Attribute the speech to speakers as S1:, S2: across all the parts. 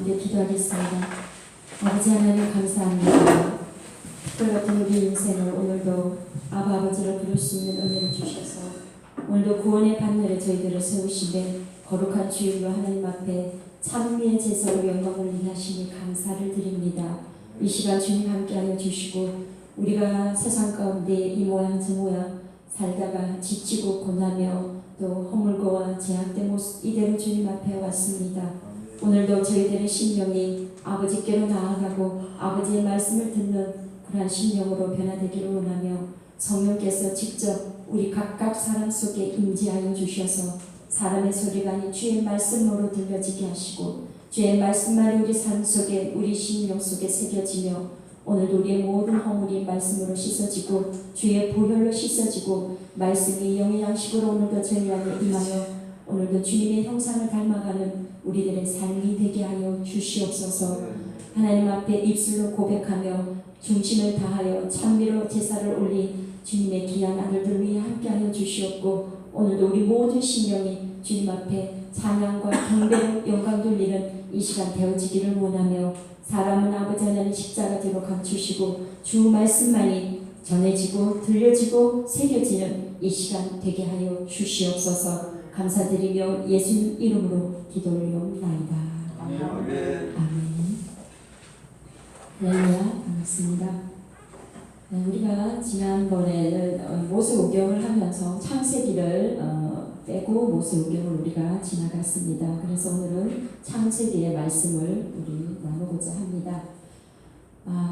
S1: 함께 기도하겠습니다. 아버지 하나님 감사합니다. 특별 같은 우리 인생을 오늘도 아버지로 부를 수 있는 은혜를 주셔서 오늘도 구원의 반열에 저희들을 세우시되 거룩한 주일로 하나님 앞에 찬미의 제사로 영광을 위하시니 감사를 드립니다. 이 시간 주님 함께하여 주시고 우리가 세상 가운데 이 모양 저 모양 살다가 지치고 고나며 또 허물고와 제약된 모습 이대로 주님 앞에 왔습니다. 오늘도 저희들의 심령이 아버지께로 나아가고 아버지의 말씀을 듣는 그러한 심령으로 변화되기를 원하며 성령께서 직접 우리 각각 사람 속에 임재하여 주셔서 사람의 소리가 아닌 주의 말씀으로 들려지게 하시고 주의 말씀만이 우리 삶 속에 우리 심령 속에 새겨지며 오늘도 우리의 모든 허물이 말씀으로 씻어지고 주의 보혈로 씻어지고 말씀이 영의 양식으로 오늘도 저희 안에 임하여 오늘도 주님의 형상을 닮아가는 우리들의 삶이 되게 하여 주시옵소서. 하나님 앞에 입술로 고백하며 중심을 다하여 찬미로 제사를 올린 주님의 귀한 아들들 위해 함께하여 주시옵고 오늘도 우리 모든 심령이 주님 앞에 찬양과 경배로 영광 돌리는 이 시간 되어지기를 원하며 사람은 아버지 하나님 십자가 뒤로 감추시고 주 말씀만이 전해지고 들려지고 새겨지는 이 시간 되게 하여 주시옵소서. 감사드리며 예수님 이름으로 기도 올려옵나이다.
S2: 아멘.
S1: 아멘. 할렐루야. 반갑습니다. 우리가 지난번에는 모세오경을 하면서 창세기를 빼고 모세오경을 우리가 지나갔습니다. 그래서 오늘은 창세기의 말씀을 우리 나누고자 합니다.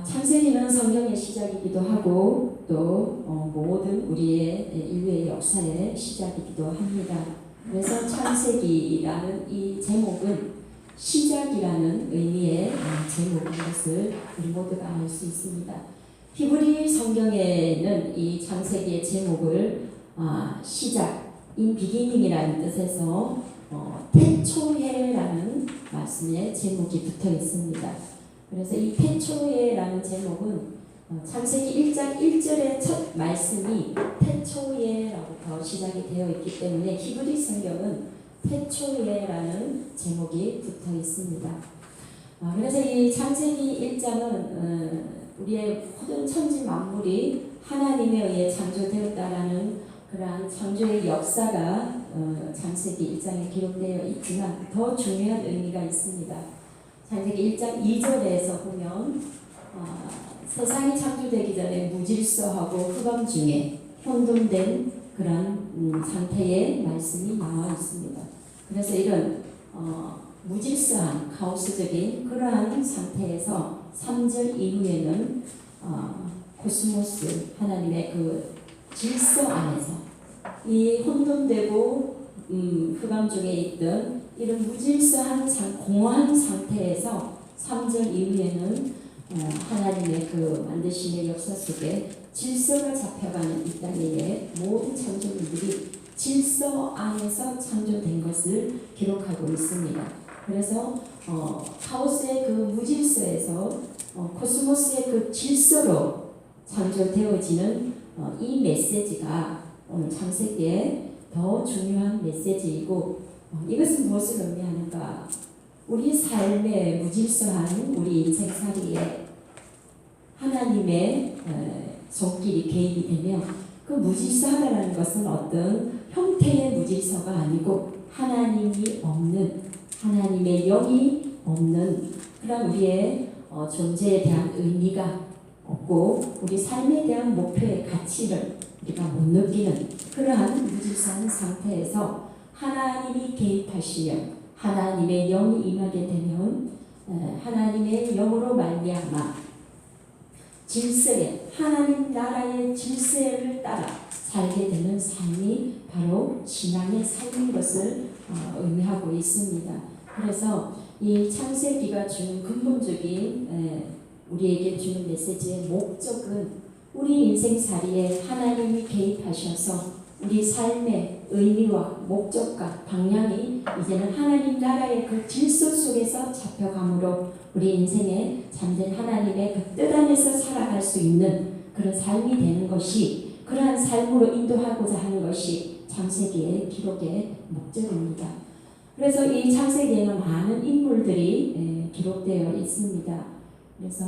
S1: 창세기는 성경의 시작이기도 하고 또 모든 우리의 인류의 역사의 시작이기도 합니다. 그래서 창세기라는 이 제목은 시작이라는 의미의 제목인 것을 우리 모두가 알 수 있습니다. 히브리 성경에는 이 창세기의 제목을 시작, in beginning이라는 뜻에서 태초해라는 말씀의 제목이 붙어 있습니다. 그래서 이 태초해라는 제목은 창세기 1장 1절의 첫 말씀이 태초해로부터 시작이 되어 있기 때문에 히브리 성경은 태초해라는 제목이 붙어 있습니다. 그래서 이 창세기 1장은 우리의 모든 천지 만물이 하나님에 의해 창조되었다라는 그러한 창조의 역사가 창세기 1장에 기록되어 있지만 더 중요한 의미가 있습니다. 창세기 1장 2절에서 보면 세상이 창조되기 전에 무질서하고 흑암 중에 혼돈된 그런 상태의 말씀이 나와 있습니다. 그래서 이런 무질서한 카오스적인 그러한 상태에서 3절 이후에는 코스모스 하나님의 그 질서 안에서 이 혼돈되고 흑암 중에 있던 이런 무질서한 공허한 상태에서 3절 이후에는 하나님의 그 만드심의 역사 속에 질서가 잡혀가는 이 땅의 모든 창조물들이 질서 안에서 창조된 것을 기록하고 있습니다. 그래서 카오스의 그 무질서에서 코스모스의 그 질서로 창조되어지는 이 메시지가 오늘 창세기에 더 중요한 메시지이고 이것은 무엇을 의미하는가? 우리 삶의 무질서한 우리 인생살이에 하나님의 손길이 개입이 되며 그 무질서하다는 것은 어떤 형태의 무질서가 아니고 하나님이 없는 하나님의 영이 없는 그런 우리의 존재에 대한 의미가 없고 우리 삶에 대한 목표의 가치를 우리가 못 느끼는 그러한 무질서한 상태에서 하나님이 개입하시며 하나님의 영이 임하게 되면 하나님의 영으로 말미암아 질서에 하나님 나라의 질서를 따라 살게 되는 삶이 바로 신앙의 삶인 것을 의미하고 있습니다. 그래서 이 창세기가 주는 근본적인 우리에게 주는 메시지의 목적은 우리 인생살이에 하나님이 개입하셔서 우리 삶의 의미와 목적과 방향이 이제는 하나님 나라의 그 질서 속에서 잡혀가므로 우리 인생에 잠든 하나님의 그 뜻 안에서 살아갈 수 있는 그런 삶이 되는 것이 그러한 삶으로 인도하고자 하는 것이 창세기의 기록의 목적입니다. 그래서 이 창세기에는 많은 인물들이 기록되어 있습니다. 그래서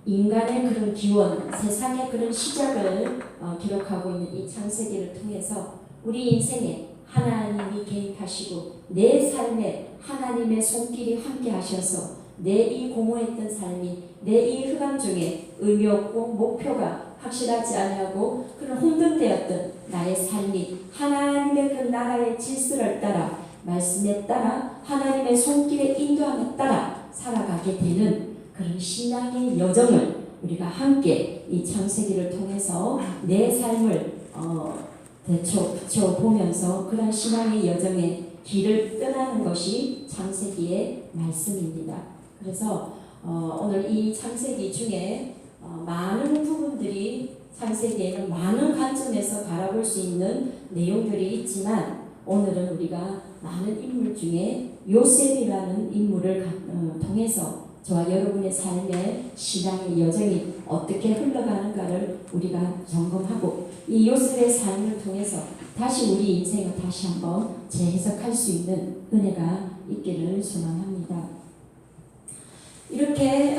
S1: 인간의 그런 기원, 세상의 그런 시작을 기록하고 있는 이 창세기를 통해서 우리 인생에 하나님이 개입하시고 내 삶에 하나님의 손길이 함께 하셔서 내 이 공허했던 삶이 내 이 흑암 중에 의미 없고 목표가 확실하지 아니하고 그런 혼돈되었던 나의 삶이 하나님의 그 나라의 질서를 따라 말씀에 따라 하나님의 손길의 인도함에 따라 살아가게 되는 그런 신앙의 여정을 우리가 함께 이 창세기를 통해서 내 삶을 되춰보면서 그런 신앙의 여정의 길을 떠나는 것이 창세기의 말씀입니다. 그래서 오늘 이 창세기 중에 많은 부분들이 창세기에는 많은 관점에서 바라볼 수 있는 내용들이 있지만 오늘은 우리가 많은 인물 중에 요셉이라는 인물을 통해서 저와 여러분의 삶의 신앙의 여정이 어떻게 흘러가는가를 우리가 점검하고 이 요셉의 삶을 통해서 다시 우리 인생을 다시 한번 재해석할 수 있는 은혜가 있기를 소망합니다. 이렇게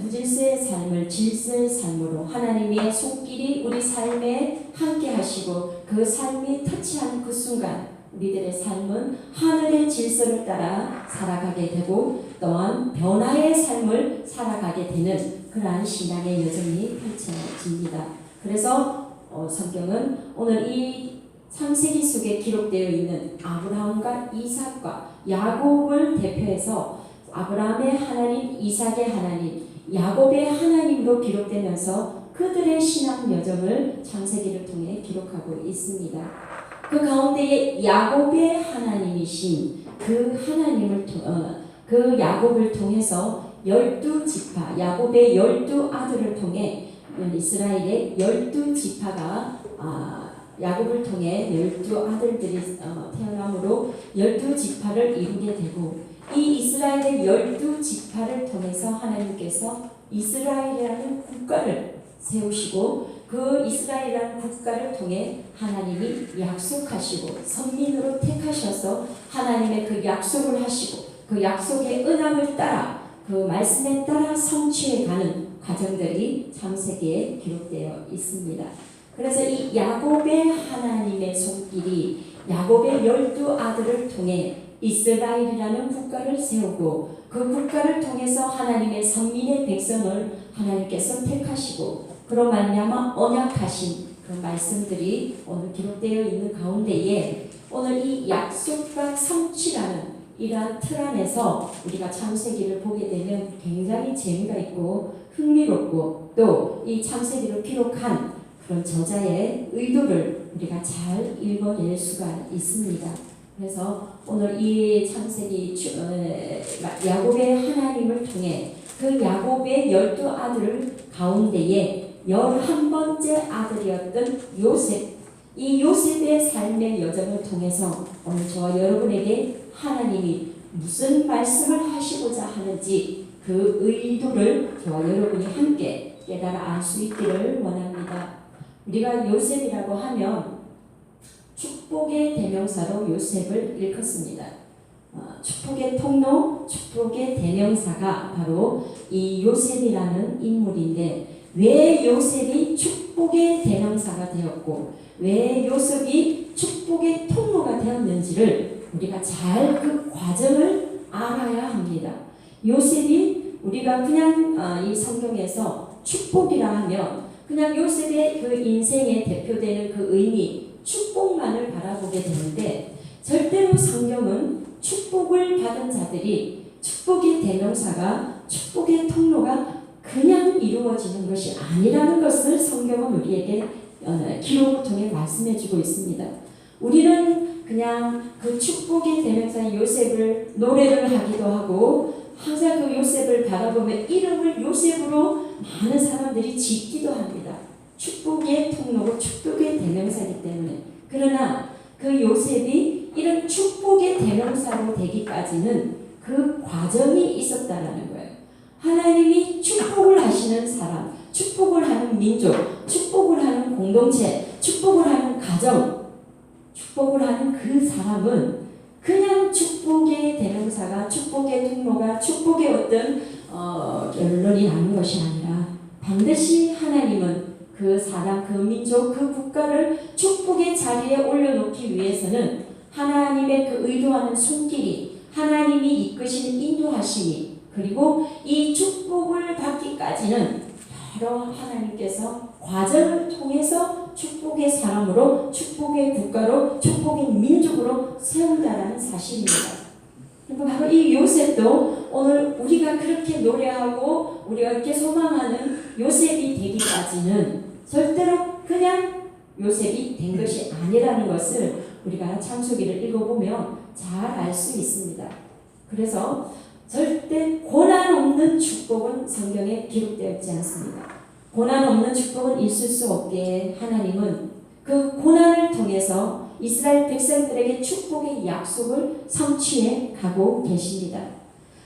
S1: 무질서의 삶을 질서의 삶으로 하나님의 손길이 우리 삶에 함께 하시고 그 삶이 터치하는 그 순간 우리들의 삶은 하늘의 질서를 따라 살아가게 되고 또한 변화의 삶을 살아가게 되는 그러한 신앙의 여정이 펼쳐집니다. 그래서 성경은 오늘 이 창세기 속에 기록되어 있는 아브라함과 이삭과 야곱을 대표해서 아브라함의 하나님, 이삭의 하나님, 야곱의 하나님으로 기록되면서 그들의 신앙 여정을 창세기를 통해 기록하고 있습니다. 그 가운데에 야곱의 하나님이신 그 하나님을 그 야곱을 통해서 12지파, 야곱의 12아들을 통해 이스라엘의 12지파가 야곱을 통해 12아들들이 태어남으로 12지파를 이루게 되고 이 이스라엘의 12지파를 통해서 하나님께서 이스라엘이라는 국가를 세우시고 그 이스라엘이라는 국가를 통해 하나님이 약속하시고 선민으로 택하셔서 하나님의 그 약속을 하시고 그 약속의 은함을 따라 그 말씀에 따라 성취해가는 과정들이 창세기에 기록되어 있습니다. 그래서 이 야곱의 하나님의 손길이 야곱의 12아들을 통해 이스라엘이라는 국가를 세우고 그 국가를 통해서 하나님의 선민의 백성을 하나님께서 택하시고 그로 말미암아 언약하신 그 말씀들이 오늘 기록되어 있는 가운데에 오늘 이 약속과 성취라는 이러한 틀 안에서 우리가 창세기를 보게 되면 굉장히 재미가 있고 흥미롭고 또 이 창세기를 기록한 그런 저자의 의도를 우리가 잘 읽어낼 수가 있습니다. 그래서 오늘 이 창세기 야곱의 하나님을 통해 그 야곱의 12아들 가운데에 11번째 아들이었던 요셉, 이 요셉의 삶의 여정을 통해서 오늘 저와 여러분에게 하나님이 무슨 말씀을 하시고자 하는지 그 의도를 저와 여러분이 함께 깨달아 알 수 있기를 원합니다. 우리가 요셉이라고 하면 축복의 대명사로 요셉을 일컫습니다. 축복의 통로, 축복의 대명사가 바로 이 요셉이라는 인물인데 왜 요셉이 축복의 대명사가 되었고 왜 요셉이 축복의 통로가 되었는지를 우리가 잘 그 과정을 알아야 합니다. 요셉이 우리가 그냥 이 성경에서 축복이라 하면 그냥 요셉의 그 인생에 대표되는 그 의미 축복만을 바라보게 되는데 절대로 성경은 축복을 받은 자들이 축복의 대명사가 축복의 통로가 그냥 이루어지는 것이 아니라는 것을 성경은 우리에게 기록을 통해 말씀해주고 있습니다. 우리는 그냥 그 축복의 대명사 요셉을 노래를 하기도 하고 항상 그 요셉을 바라보면 이름을 요셉으로 많은 사람들이 짓기도 합니다. 축복의 통로고 축복의 대명사이기 때문에. 그러나 그 요셉이 이런 축복의 대명사로 되기까지는 그 과정이 있었다라는 거예요. 하나님이 축복을 하시는 사람, 축복을 하는 민족, 축복을 하는 공동체, 축복을 하는 가정, 축복을 하는 그 사람은 그냥 축복의 대명사가, 축복의 통로가, 축복의 어떤 결론이 나는 것이 아니라 반드시 하나님은 그 사람, 그 민족, 그 국가를 축복의 자리에 올려놓기 위해서는 하나님의 그 의도하는 손길이, 하나님이 이끄시는 인도하심이, 그리고 이 축복을 받기까지는 여러 하나님께서 과정을 통해서 축복의 사람으로, 축복의 국가로, 축복의 민족으로 세운다라는 사실입니다. 그리고 바로 이 요셉도 오늘 우리가 그렇게 노래하고 우리가 이렇게 소망하는 요셉이 되기까지는 절대로 그냥 요셉이 된 것이 아니라는 것을 우리가 창세기를 읽어보면 잘 알 수 있습니다. 그래서 절대 고난 없는 축복은 성경에 기록되어 있지 않습니다. 고난 없는 축복은 있을 수 없게 하나님은 그 고난을 통해서 이스라엘 백성들에게 축복의 약속을 성취해 가고 계십니다.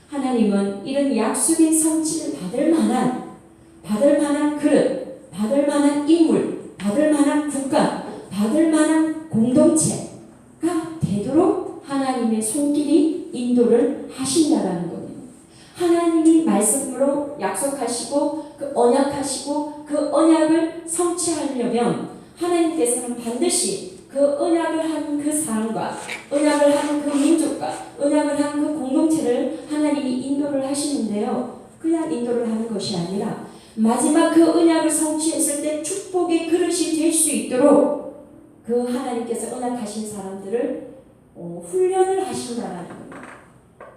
S1: 하나님은 이런 약속의 성취를 받을 만한 그릇, 받을 만한 인물, 받을 만한 국가, 받을 만한 공동체가 되도록 하나님의 손길이 인도를 하신다라는 겁니다. 하나님이 말씀으로 약속하시고 그 언약하시고 그 언약을 성취하려면 하나님께서는 반드시 그 언약을 한 그 사람과 언약을 한 그 민족과 언약을 한 그 공동체를 하나님이 인도를 하시는데요. 그냥 인도를 하는 것이 아니라 마지막 그 언약을 성취했을 때 축복의 그릇이 될 수 있도록 그 하나님께서 언약하신 사람들을 훈련을 하신다는 겁니다.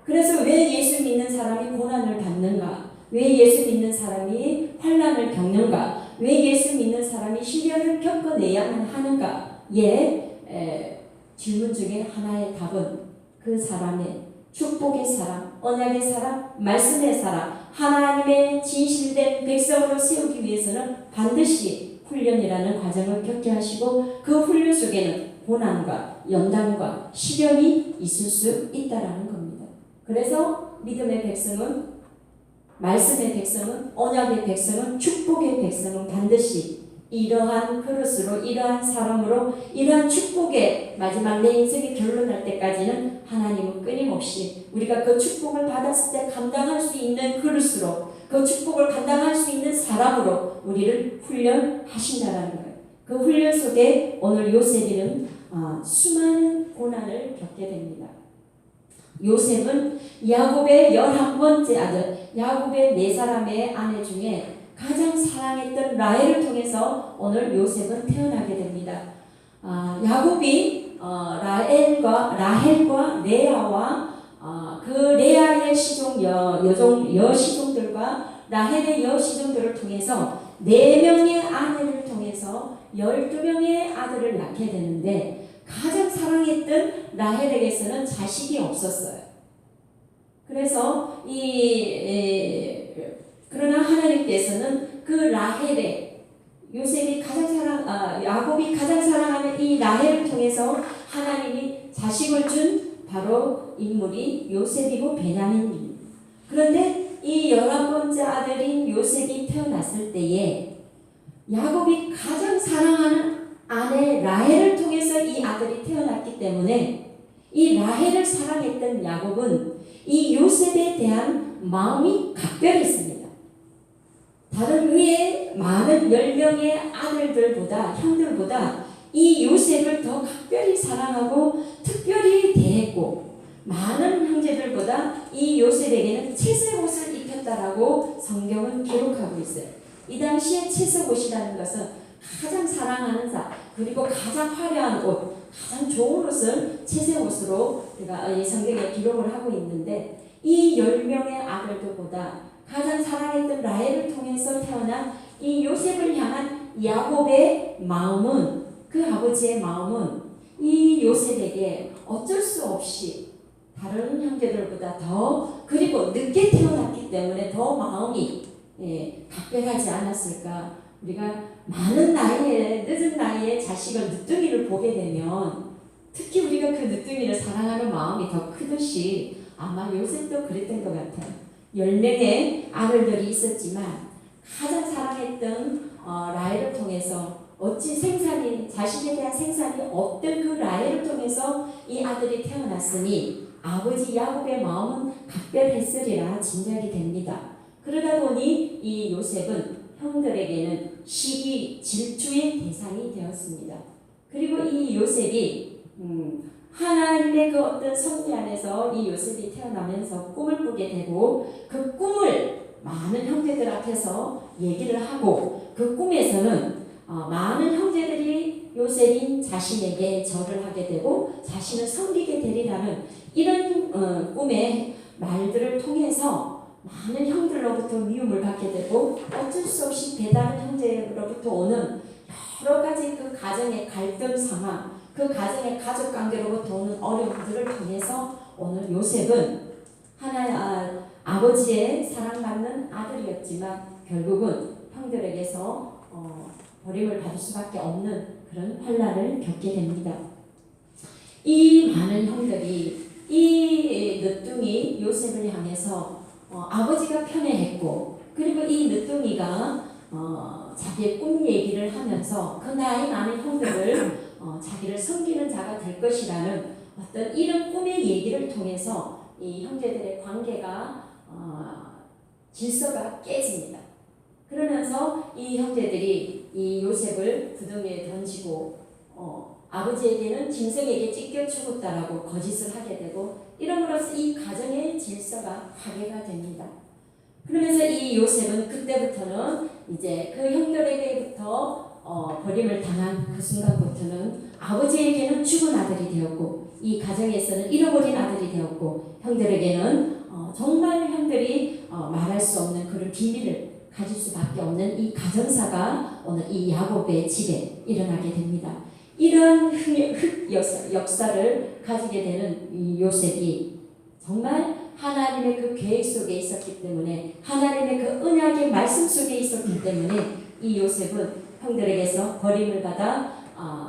S1: 그래서 왜 예수 믿는 사람이 고난을 받는가? 왜 예수 믿는 사람이 환난을 겪는가? 왜 예수 믿는 사람이 시련을 겪어내야만 하는가? 질문 중에 하나의 답은 그 사람의 축복의 사람, 언약의 사람, 말씀의 사람, 하나님의 진실된 백성으로 세우기 위해서는 반드시 훈련이라는 과정을 겪게 하시고 그 훈련 속에는 고난과 연단과 시련이 있을 수 있다라는 겁니다. 그래서 믿음의 백성은, 말씀의 백성은, 언약의 백성은, 축복의 백성은 반드시 이러한 그릇으로, 이러한 사람으로, 이러한 축복의 마지막 내 인생이 결론날 때까지는 하나님은 끊임없이 우리가 그 축복을 받았을 때 감당할 수 있는 그릇으로, 그 축복을 감당할 수 있는 사람으로 우리를 훈련하신다는 거예요. 그 훈련 속에 오늘 요셉이는 수많은 고난을 겪게 됩니다. 요셉은 야곱의 11번째 아들, 야곱의 4사람의 아내 중에 가장 사랑했던 라헬을 통해서 오늘 요셉은 태어나게 됩니다. 야곱이 라헬과 레아와 그 레아의 여시종들과 라헬의 여시종들을 통해서 4명의 아내를 통해서 12명의 아들을 낳게 되는데 가장 사랑했던 라헬에게서는 자식이 없었어요. 그래서 그러나 하나님께서는 그 라헬의 야곱이 가장 사랑하는 이 라헬을 통해서 하나님이 자식을 준 바로 인물이 요셉이고 베냐민입니다. 그런데 이 11번째 아들인 요셉이 태어났을 때에 야곱이 가장 사랑하는 아내 라헬을 통해서 이 아들이 태어났기 때문에 이 라헬을 사랑했던 야곱은 이 요셉에 대한 마음이 각별했습니다. 다른 위에 많은 10명의 아들들보다, 형들보다 이 요셉을 더 각별히 사랑하고 특별히 대했고, 많은 형제들보다 이 요셉에게는 채색 옷을 입혔다라고 성경은 기록하고 있어요. 이 당시에 채색 옷이라는 것은 가장 사랑하는 그리고 가장 화려한 옷, 가장 좋은 옷을 채색 옷으로 우리가 이 성경에 기록을 하고 있는데, 이 10명의 아들들보다 가장 사랑했던 라헬을 통해서 태어난 이 요셉을 향한 야곱의 마음은, 그 아버지의 마음은 이 요셉에게 어쩔 수 없이 다른 형제들보다 더, 그리고 늦게 태어났기 때문에 더 마음이 각별하지 않았을까. 우리가 많은 나이에, 늦은 나이에 자식을 늦둥이를 보게 되면 특히 우리가 그 늦둥이를 사랑하는 마음이 더 크듯이 아마 요셉도 그랬던 것 같아요. 10명의 아들들이 있었지만 가장 사랑했던 라헬을 통해서 어찌 자식에 대한 생산이 없던 그 라헬을 통해서 통해서 이 아들이 태어났으니 아버지 야곱의 마음은 각별했으리라 짐작이 됩니다. 그러다 보니 이 요셉은 형들에게는 시기 질투의 대상이 되었습니다. 그리고 이 요셉이 하나님의 그 어떤 섭리 안에서 이 요셉이 태어나면서 꿈을 꾸게 되고 그 꿈을 많은 형제들 앞에서 얘기를 하고 그 꿈에서는 많은 형제들이 요셉인 자신에게 절을 하게 되고 자신을 섬기게 되리라는 이런 꿈의 말들을 통해서 많은 형들로부터 미움을 받게 되고 어쩔 수 없이 배다른 형제로부터 오는 여러 가지 그 가정의 갈등 상황, 그 가정의 가족 관계로부터 오는 어려움들을 통해서 오늘 요셉은 아버지의 사랑받는 아들이었지만 결국은 형들에게서 버림을 받을 수밖에 없는 그런 환난을 겪게 됩니다. 이 많은 형들이 이 늦둥이 요셉을 향해서 아버지가 편애했고 그리고 이 늦둥이가 자기의 꿈 얘기를 하면서 그 나이 많은 형들을 자기를 섬기는 자가 될 것이라는 어떤 이런 꿈의 얘기를 통해서 이 형제들의 관계가 질서가 깨집니다. 그러면서 이 형제들이 이 요셉을 구덩이에 던지고 아버지에게는 짐승에게 찢겨 죽었다라고 거짓을 하게 되고 이러므로써 이 가정의 질서가 파괴가 됩니다. 그러면서 이 요셉은 그때부터는 이제 그 형들에게부터 버림을 당한 그 순간부터는 아버지에게는 죽은 아들이 되었고 이 가정에서는 잃어버린 아들이 되었고 형들에게는 정말 형들이 말할 수 없는 그런 비밀을 가질 수밖에 없는 이 가정사가 오늘 이 야곱의 집에 일어나게 됩니다. 이런 역사를 가지게 되는 이 요셉이 정말 하나님의 그 계획 속에 있었기 때문에 하나님의 그 언약의 말씀 속에 있었기 때문에 이 요셉은 형들에게서 버림을 받아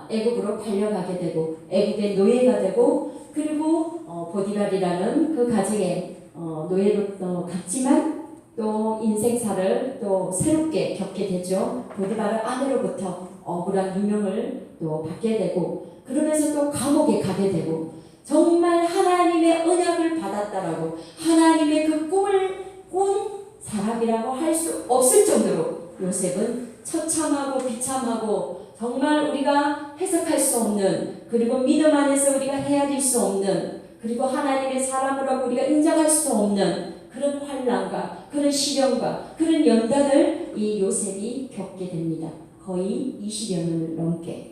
S1: 애굽으로 팔려가게 되고 애굽의 노예가 되고 그리고 보디발이라는 그 가정의 노예로 갔지만 또 인생사를 또 새롭게 겪게 되죠. 보디발의 아내로부터 억울한 누명을 또 받게 되고 그러면서 또 감옥에 가게 되고 정말 하나님의 언약을 받았다라고 하나님의 그 꿈을 꾼 사람이라고 할 수 없을 정도로 요셉은 처참하고 비참하고 정말 우리가 해석할 수 없는 그리고 믿음 안에서 우리가 헤아릴 수 없는 그리고 하나님의 사람으로 우리가 인정할 수 없는 그런 환난과 그런 시련과 그런 연단을 이 요셉이 겪게 됩니다. 거의 20여 년을 넘게.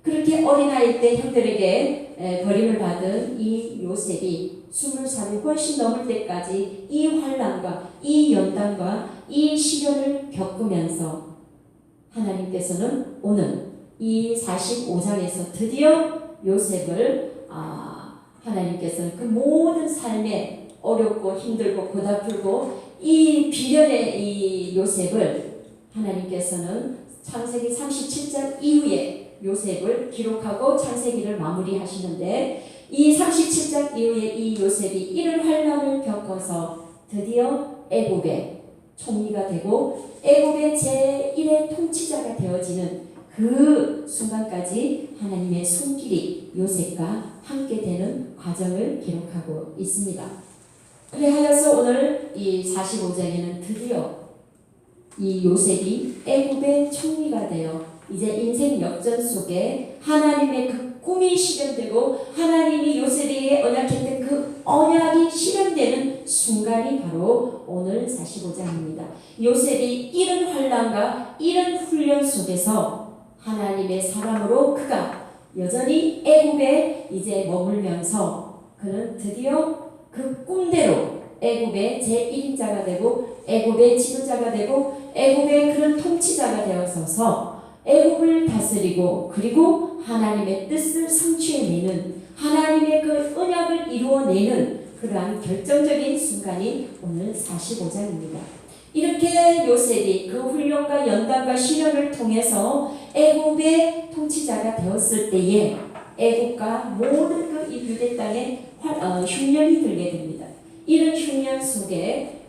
S1: 그렇게 어린아이 때 형들에게 버림을 받은 이 요셉이 20살이 훨씬 넘을 때까지 이 환난과 이 연단과 이 시련을 겪으면서 하나님께서는 오늘 이 45장에서 드디어 요셉을 하나님께서는 그 모든 삶에 어렵고 힘들고 고달프고 이 비련의 이 요셉을 하나님께서는 창세기 37장 이후에 요셉을 기록하고 창세기를 마무리하시는데 이 37장 이후에 이 요셉이 이런 환난을 겪어서 드디어 애굽의 총리가 되고 애굽의 제1의 통치자가 되어지는 그 순간까지 하나님의 손길이 요셉과 함께 되는 과정을 기록하고 있습니다. 그래하여서 오늘 이 45장에는 드디어 이 요셉이 애굽의 총리가 되어 이제 인생 역전 속에 하나님의 그 꿈이 실현되고 하나님이 요셉에게 언약했던 그 언약이 실현되는 순간이 바로 오늘 45장입니다. 요셉이 이런 환난과 이런 훈련 속에서 하나님의 사람으로 그가 여전히 애굽에 이제 머물면서 그는 드디어 그 꿈대로 애굽의 제1인자가 되고 애굽의 지도자가 되고 애굽의 그런 통치자가 되어서서 애굽을 다스리고 그리고 하나님의 뜻을 성취해내는 하나님의 그 언약을 이루어내는 그러한 결정적인 순간이 오늘 45장입니다. 이렇게 요셉이 그 훈련과 연단과 시련을 통해서 애굽의 통치자가 되었을 때에 애굽과 모든 그 유대 땅에 흉년이 들게 됩니다. 이런 흉년 속에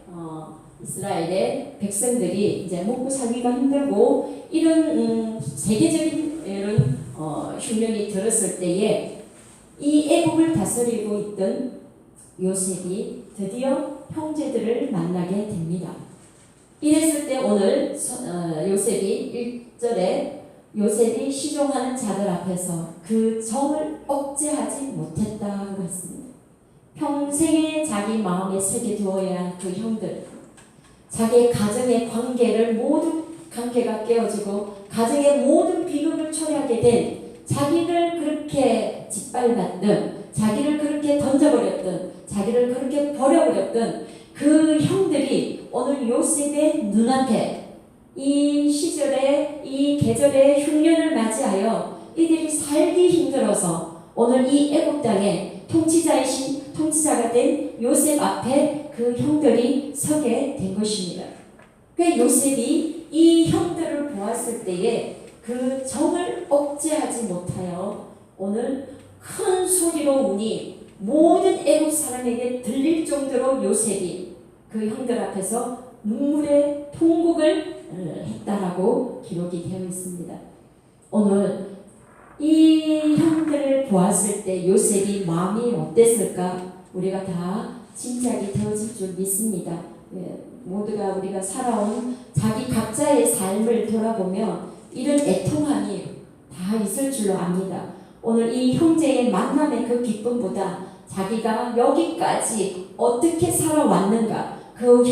S1: 이스라엘의 백성들이 이제 먹고 살기가 힘들고 이런 세계적인 이런 흉년이 들었을 때에 이 애국을 다스리고 있던 요셉이 드디어 형제들을 만나게 됩니다. 이랬을 때 오늘 요셉이 1절에 요셉이 시종하는 자들 앞에서 그 정을 억제하지 못했다고 했습니다. 평생에 자기 마음에 새겨 두어야 한 그 형들, 자기의 가정의 관계가 깨어지고 가정의 모든 비극을 초래하게 된 자기를 그렇게 짓밟았던, 자기를 그렇게 던져버렸던, 자기를 그렇게 버려버렸던 그 형들이 오늘 요셉의 눈앞에 이 시절에 이 계절의 흉년을 맞이하여 이들이 살기 힘들어서 오늘 이 애국 땅의 통치자가 된 요셉 앞에 그 형들이 서게 된 것입니다. 그 요셉이 이 형들을 보았을 때에 그 정을 억제하지 못하여 오늘 큰 소리로 우니 모든 애국 사람에게 들릴 정도로 요셉이 그 형들 앞에서 눈물의 통곡을 했다라고 기록이 되어 있습니다. 오늘 이 형들을 보았을 때 요셉이 마음이 어땠을까? 우리가 다 짐작이 되어질 줄 믿습니다. 모두가 우리가 살아온 자기 각자의 삶을 돌아보면 이런 애통함이 다 있을 줄로 압니다. 오늘 이 형제의 만남의 그 기쁨보다 자기가 여기까지 어떻게 살아왔는가, 그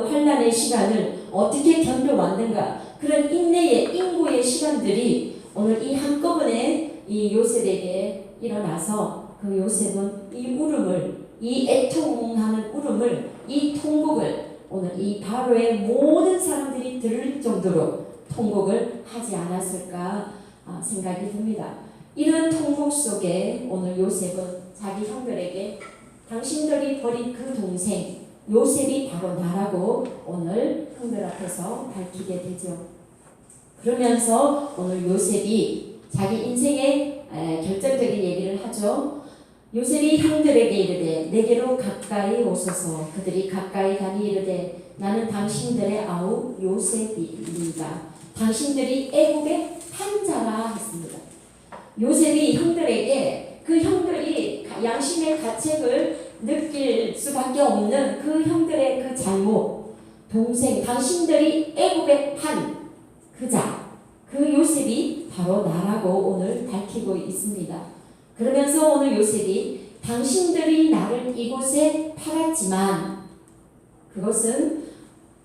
S1: 환난의 시간을 어떻게 견뎌왔는가, 그런 인고의 시간들이 오늘 이 한꺼번에 이 요셉에게 일어나서 그 요셉은 이 울음을, 이 애통하는 울음을, 이 통곡을 오늘 이 바로의 모든 사람들이 들을 정도로 통곡을 하지 않았을까 생각이 듭니다. 이런 통곡 속에 오늘 요셉은 자기 형들에게 당신들이 버린 그 동생 요셉이 바로 나라고 오늘 형들 앞에서 밝히게 되죠. 그러면서 오늘 요셉이 자기 인생의 결정적인 얘기를 하죠. 요셉이 형들에게 이르되 내게로 가까이 오소서. 그들이 가까이 가니 이르되 나는 당신들의 아우 요셉이니이다. 당신들이 애국의 한 자라 했습니다. 요셉이 형들에게 그 형들이 양심의 가책을 느낄 수밖에 없는 그 형들의 그 잘못, 동생, 당신들이 애국의 한 그자, 그 요셉이 바로 나라고 오늘 밝히고 있습니다. 그러면서 오늘 요셉이 당신들이 나를 이곳에 팔았지만 그것은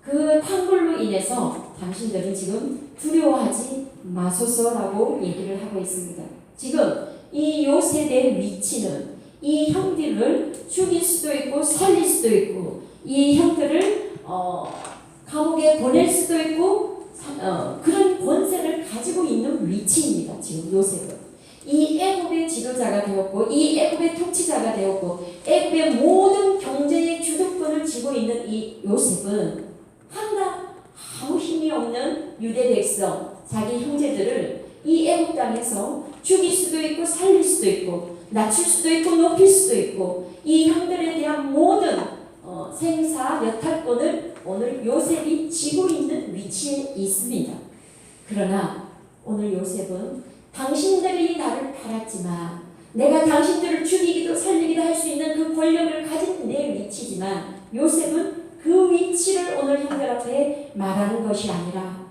S1: 그 판결로 인해서 당신들은 지금 두려워하지 마소서라고 얘기를 하고 있습니다. 지금 이 요셉의 위치는 이 형들을 죽일 수도 있고 살릴 수도 있고 이 형들을 감옥에 보낼 수도 있고 그런 권세를 가지고 있는 위치입니다. 지금 요셉은 이 애굽의 지도자가 되었고 이 애굽의 통치자가 되었고 애굽의 모든 경제의 주도권을 쥐고 있는 이 요셉은 하나 아무 힘이 없는 유대 백성 자기 형제들을 이 애굽 땅에서 죽일 수도 있고 살릴 수도 있고 낮출 수도 있고 높일 수도 있고 이 형들에 대한 모든 생사 여탈권을 오늘 요셉이 쥐고 있는 위치에 있습니다. 그러나 오늘 요셉은 당신들이 나를 팔았지만 내가 당신들을 죽이기도 살리기도 할 수 있는 그 권력을 가진 내 위치지만 요셉은 그 위치를 오늘 형들 앞에 말하는 것이 아니라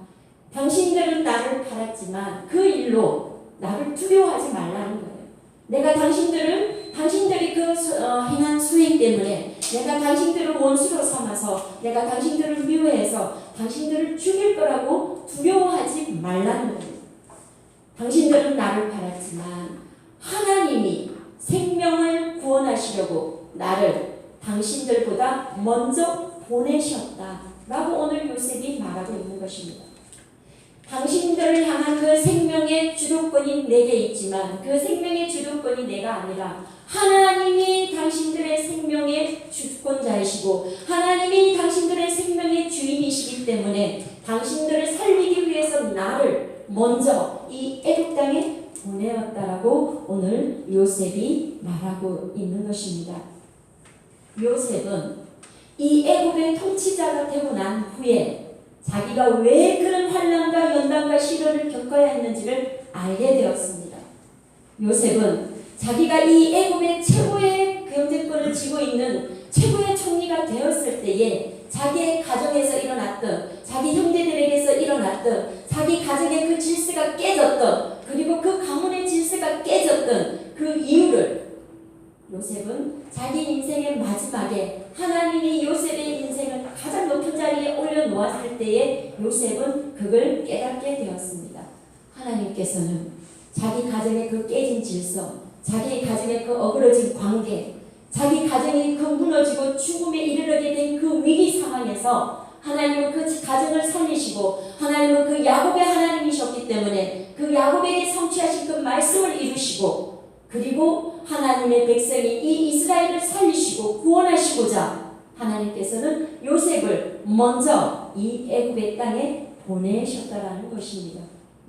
S1: 당신들은 나를 팔았지만 그 일로 나를 두려워하지 말라는 거예요. 내가 당신들이 그 행한 수행 때문에 내가 당신들을 원수로 삼아서 내가 당신들을 미워해서 당신들을 죽일 거라고 두려워하지 말라는 거예요. 당신들은 나를 팔았지만 하나님이 생명을 구원하시려고 나를 당신들보다 먼저 보내셨다라고 오늘 요셉이 말하고 있는 것입니다. 당신들을 향한 그 생명의 주도권이 내게 있지만 그 생명의 주도권이 내가 아니라 하나님이 당신들의 생명의 주권자이시고 하나님이 당신들의 생명의 주인이시기 때문에 당신들을 살리기 위해서 나를 먼저 이 애굽 땅에 보내었다라고 오늘 요셉이 말하고 있는 것입니다. 요셉은 이 애굽의 통치자가 되고 난 후에 자기가 왜 그런 환난과 연단과 시련을 겪어야 했는지를 알게 되었습니다. 요셉은 자기가 이 애굽의 최고의 경제권을 쥐고 있는 최고의 총리가 되었을 때에 자기의 가정에서 일어났던, 자기 형제들에게서 일어났던, 자기 가정의 그 질서가 깨졌던, 그리고 그 가문의 질서가 깨졌던 그 이유를 요셉은 자기 인생의 마지막에 하나님이 요셉의 인생을 가장 높은 자리에 올려놓았을 때에 요셉은 그걸 깨닫게 되었습니다. 하나님께서는 자기 가정의 그 깨진 질서, 자기 가정의 그 어그러진 관계, 자기 가정이 그 무너지고 죽음에 이르게 된 그 위기 상황에서 하나님은 그 가정을 살리시고, 하나님은 그 야곱의 하나님이셨기 때문에 그 야곱에게 성취하신 그 말씀을 이루시고, 그리고 하나님의 백성이 이 이스라엘을 살리시고 구원하시고자 하나님께서는 요셉을 먼저 이 애굽의 땅에 보내셨다라는 것입니다.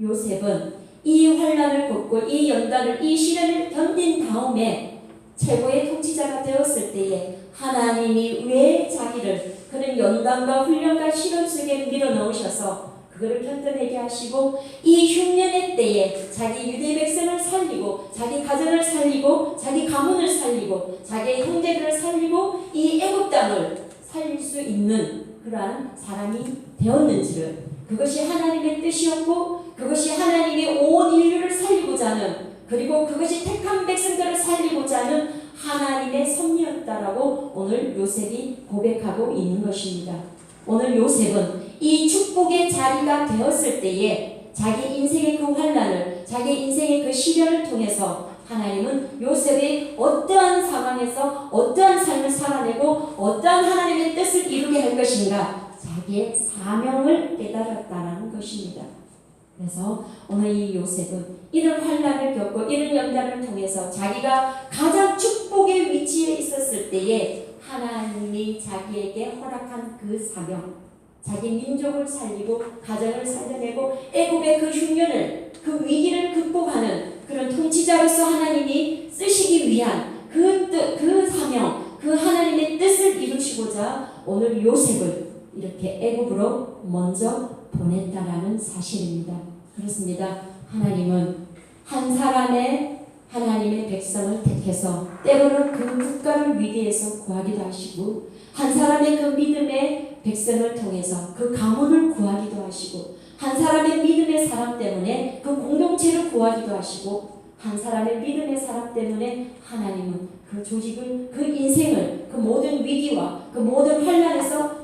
S1: 요셉은 이 환난을 겪고 이 연단을, 이 시련을 견딘 다음에 최고의 통치자가 되었을 때에 하나님이 왜 자기를 그런 연단과 훈련과 시련 속에 밀어넣으셔서 그거를 견뎌내게 하시고, 이 흉년의 때에 자기 유대 백성을 살리고, 자기 가정을 살리고, 자기 가문을 살리고, 자기의 형제들을 살리고, 이 애굽 땅을 살릴 수 있는 그러한 사람이 되었는지를, 그것이 하나님의 뜻이었고, 그것이 하나님이 온 인류를 살리고자 하는, 그리고 그것이 택한 백성들을 살리고자 하는 하나님의 섭리였다라고 오늘 요셉이 고백하고 있는 것입니다. 오늘 요셉은 이 축복의 자리가 되었을 때에 자기 인생의 그 환난을, 자기 인생의 그 시련을 통해서 하나님은 요셉이 어떠한 상황에서 어떠한 삶을 살아내고 어떠한 하나님의 뜻을 이루게 할 것인가, 자기의 사명을 깨달았다는 것입니다. 그래서 오늘 이 요셉은 이런 환난을 겪고 이런 연단을 통해서 자기가 가장 축복의 위치에 있었을 때에 하나님이 자기에게 허락한 그 사명, 자기 민족을 살리고 가정을 살려내고 애굽의 그 흉년을, 그 위기를 극복하는 그런 통치자로서 하나님이 쓰시기 위한 그 사명, 그 하나님의 뜻을 이루시고자 오늘 요셉을 이렇게 애굽으로 먼저 보냈다라는 사실입니다. 그렇습니다. 하나님은 한 사람의 하나님의 백성을 택해서 때로는 그 국가를 위기에서 구하기도 하시고, 한 사람의 그 믿음의 백성을 통해서 그 가문을 구하기도 하시고, 한 사람의 믿음의 사람 때문에 그 공동체를 구하기도 하시고, 한 사람의 믿음의 사람 때문에 하나님은 그 조직을, 그 인생을, 그 모든 위기와 그 모든 환난에서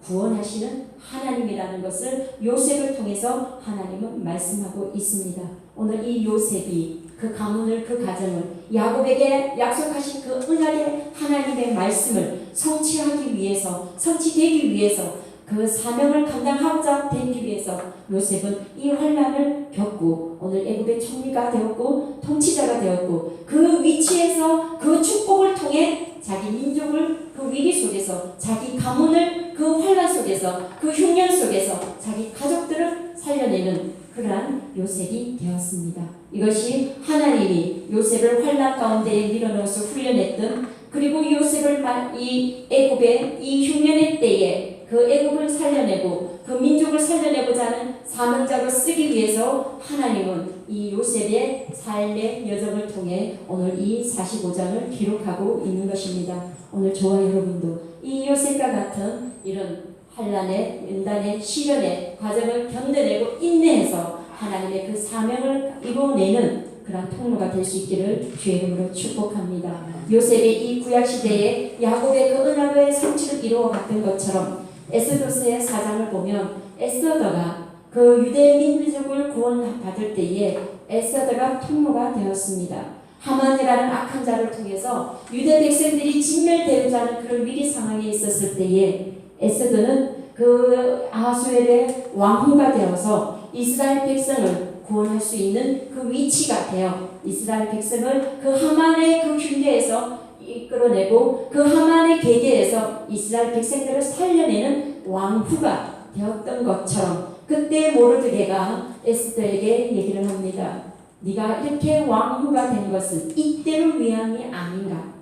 S1: 구원하시는 하나님이라는 것을 요셉을 통해서 하나님은 말씀하고 있습니다. 오늘 이 요셉이 그 가문을, 그 가정을, 야곱에게 약속하신 그 언약의 하나님의 말씀을 성취하기 위해서, 성취되기 위해서, 그 사명을 감당하고자 되기 위해서 요셉은 이 환난을 겪고 오늘 애굽의 총리가 되었고 통치자가 되었고, 그 위치에서 그 축복을 통해 자기 민족을 그 위기 속에서, 자기 가문을 그 환난 속에서, 그 흉년 속에서 자기 가족들을 살려내는 그러한 요셉이 되었습니다. 이것이 하나님이 요셉을 환난 가운데에 밀어넣어서 훈련했던, 그리고 요셉을 이 애굽의 이 흉년의 때에 그 애굽을 살려내고 그 민족을 살려내고자 하는 사명자로 쓰기 위해서 하나님은 이 요셉의 삶의 여정을 통해 오늘 이 45장을 기록하고 있는 것입니다. 오늘 저와 여러분도 이 요셉과 같은 이런 환난의, 연단의, 시련의 과정을 견뎌내고 인내해서 하나님의 그 사명을 이루어내는 그런 통로가 될 수 있기를 주의 이름으로 축복합니다. 요셉의 이 구약시대에 야곱의 그 언약의 성취를 이루어갔던 것처럼 에스더서의 4장을 보면 에스더가 그 유대 민족을 구원받을 때에 에스더가 통로가 되었습니다. 하만이라는 악한 자를 통해서 유대 백성들이 진멸되고자 하는 그런 위기 상황에 있었을 때에 에스더는 그 아하수엘의 왕후가 되어서 이스라엘 백성을 구원할 수 있는 그 위치가 되어 이스라엘 백성을 그 하만의 그 흉내에서 이끌어내고 그 하만의 계계에서 이스라엘 백성들을 살려내는 왕후가 되었던 것처럼, 그때 모르드게가 에스더에게 얘기를 합니다. 네가 이렇게 왕후가 된 것은 이때를 위함이 아닌가,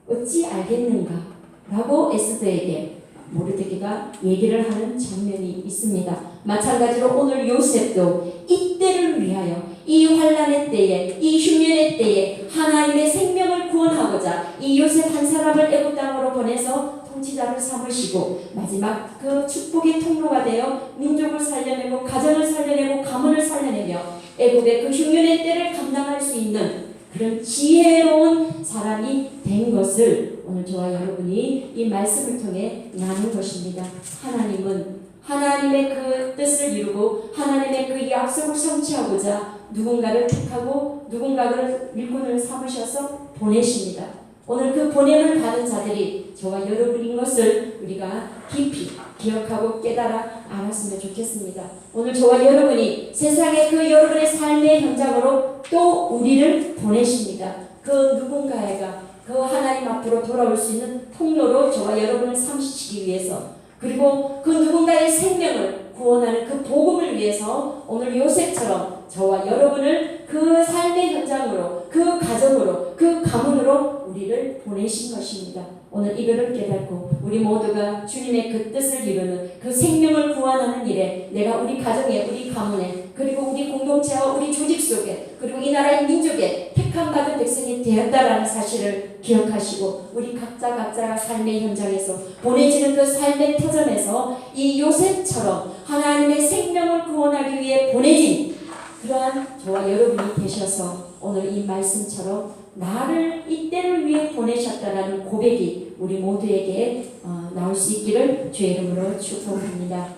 S1: 어찌 알겠는가 라고 에스더에게 모르드게가 얘기를 하는 장면이 있습니다. 마찬가지로 오늘 요셉도 이때를 위하여, 이 환난의 때에, 이 흉년의 때에 하나님의 생명을 구원하고자 이 요셉 한 사람을 애굽 땅으로 보내서 통치자를 삼으시고 마지막 그 축복의 통로가 되어 민족을 살려내고 가정을 살려내고 가문을 살려내며 애굽의 그 흉년의 때를 감당할 수 있는 그런 지혜로운 사람이 된 것을 오늘 저와 여러분이 이 말씀을 통해 나눈 것입니다. 하나님은 하나님의 그 뜻을 이루고 하나님의 그 약속을 성취하고자 누군가를 택하고 누군가를 일꾼을 삼으셔서 보내십니다. 오늘 그 보냄을 받은 자들이 저와 여러분인 것을 우리가 깊이 기억하고 깨달아 알았으면 좋겠습니다. 오늘 저와 여러분이 세상의 그 여러분의 삶의 현장으로 또 우리를 보내십니다. 그 누군가가 그 하나님 앞으로 돌아올 수 있는 통로로 저와 여러분을 삼으시기 위해서 그리고 그 누군가의 생명을 구원하는 그 복음을 위해서 오늘 요셉처럼 저와 여러분을 그 삶의 현장으로 그 가정으로 그 가문으로 우리를 보내신 것입니다. 오늘 이거를 깨닫고 우리 모두가 주님의 그 뜻을 이루는 그 생명을 구원하는 일에 내가 우리 가정에 우리 가문에 그리고 우리 공동체와 우리 조직 속에 그리고 이 나라의 민족에 택함받은 백성이 되었다라는 사실을 기억하시고 우리 각자가 삶의 현장에서 보내지는 그 삶의 터전에서 이 요셉처럼 하나님의 생명을 구원하기 위해 보내진 그러한 저와 여러분이 되셔서 오늘 이 말씀처럼 나를 이 때를 위해 보내셨다라는 고백이 우리 모두에게 나올 수 있기를 주의 이름으로 축복합니다.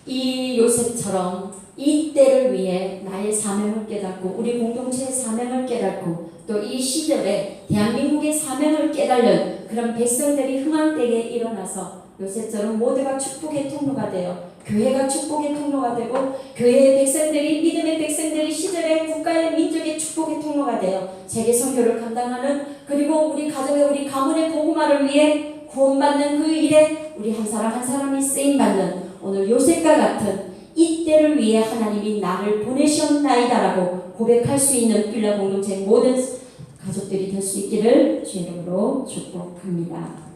S1: 이 요셉처럼 이 때를 위해 나의 사명을 깨닫고 우리 공동체의 사명을 깨닫고 또 이 시절에 대한민국의 사명을 깨달는 그런 백성들이 흥왕되게 일어나서 요셉처럼 모두가 축복의 통로가 되어 교회가 축복의 통로가 되고 교회의 백성들이 믿음의 백성들이 시절의 국가의 민족의 축복의 통로가 되어 세계 선교를 감당하는 그리고 우리 가정의 우리 가문의 복음화를 위해 구원받는 그 일에 우리 한 사람 한 사람이 쓰임받는 오늘 요셉과 같은 이 때를 위해 하나님이 나를 보내셨나이다라고 고백할 수 있는 빌라 공동체 모든 가족들이 될 수 있기를 주의 이름으로 축복합니다.